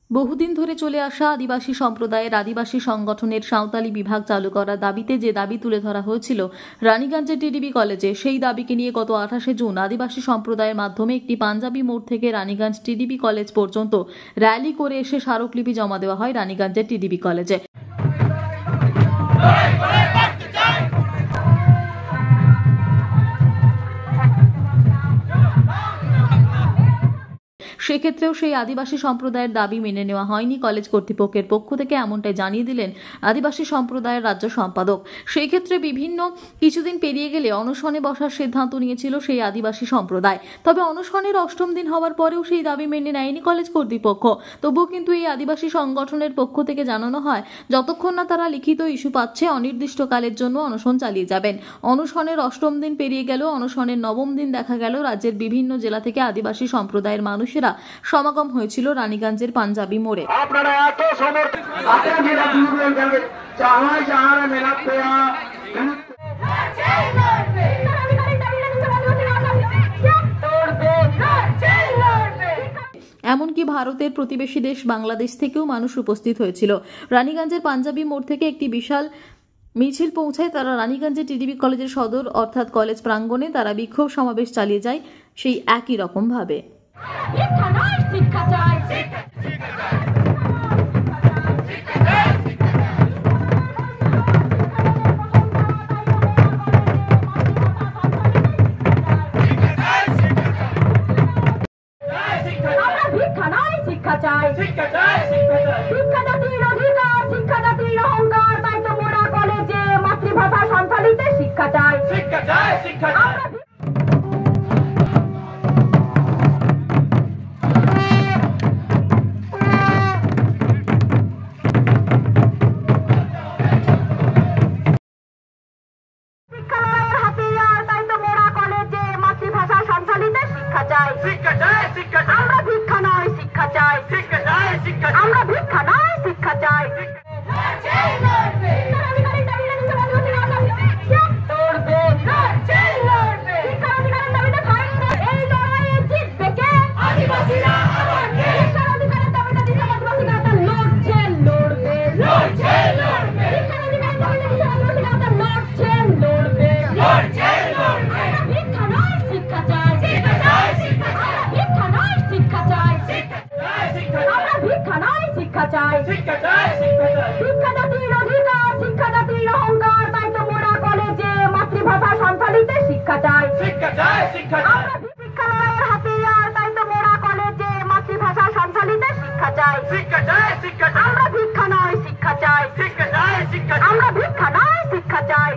বহুদিন ধরে চলে আসা আদিবাসী সম্প্রদায়ের আদিবাসী সংগঠনের সাঁওতালি বিভাগ চালু করার দাবিতে যে দাবি তুলে ধরা হয়েছিল রানীগঞ্জের টিডিবি কলেজে, সেই দাবিকে নিয়ে গত 28শে জুন আদিবাসী সম্প্রদায়ের মাধ্যমে একটি পাঞ্জাবি মোড় থেকে রানীগঞ্জ টিডিবি কলেজ পর্যন্ত র্যালি করে এসে স্মারকলিপি জমা দেওয়া হয় রানীগঞ্জের টিডিবি কলেজে। সেক্ষেত্রেও সেই আদিবাসী সম্প্রদায়ের দাবি মেনে নেওয়া হয়নি কলেজ কর্তৃপক্ষের পক্ষ থেকে, এমনটাই জানিয়ে দিলেন আদিবাসী সম্প্রদায়ের রাজ্য সম্পাদক। সেই ক্ষেত্রে কিছুদিন পেরিয়ে গেলে অনশনে বসার সিদ্ধান্ত নিয়েছিল সেই আদিবাসী সম্প্রদায়। তবে অনশনের 8ম দিন হওয়ার পরেও সেই দাবি মেনে নেয়নি কলেজ কর্তৃপক্ষ। তবুও কিন্তু এই আদিবাসী সংগঠনের পক্ষ থেকে জানানো হয়, যতক্ষণ না তারা লিখিত ইস্যু পাচ্ছে অনির্দিষ্টকালের জন্য অনশন চালিয়ে যাবেন। অনশনের 8ম দিন পেরিয়ে গেল, অনশনের 9ম দিন দেখা গেল রাজ্যের বিভিন্ন জেলা থেকে আদিবাসী সম্প্রদায়ের মানুষেরা সমাগম হয়েছিল রানীগঞ্জের পাঞ্জাবি মোড়ে। এমনকি ভারতের প্রতিবেশী দেশ বাংলাদেশ থেকেও মানুষ উপস্থিত হয়েছিল। রানীগঞ্জের পাঞ্জাবি মোড় থেকে একটি বিশাল মিছিল পৌঁছায়। তারা রানীগঞ্জের টিডিবি কলেজের সদর অর্থাৎ কলেজ প্রাঙ্গণে তারা বিক্ষোভ সমাবেশ চালিয়ে যায় সেই একই রকম ভাবে। মাতৃভাষা সন্তালিতে শিক্ষা চাই, শিক্ষা চাই, শিক্ষা চাই। আমরা ভিক্ষা নয় শিক্ষা চাই, আমরা ভিক্ষা নয় শিক্ষা চাই। শিক্ষা জাতির অধিকার, শিক্ষা জাতির অহংকার, তাই তো মোরা কলেজে মাতৃভাষা সন্তালিতে শিক্ষা চাই, শিক্ষা চাই, শিক্ষা চাই। শিক্ষালয়ের হাতিয়ার, তাই তো মোরা কলেজে মাতৃভাষা সন্তালিতে শিক্ষা চাই, শিক্ষা চাই, শিক্ষা চাই। আমরা ভিক্ষা নয় শিক্ষা চাই, শিক্ষা চাই, শিক্ষা চাই। আমরা ভিক্ষা নয় শিক্ষা চাই।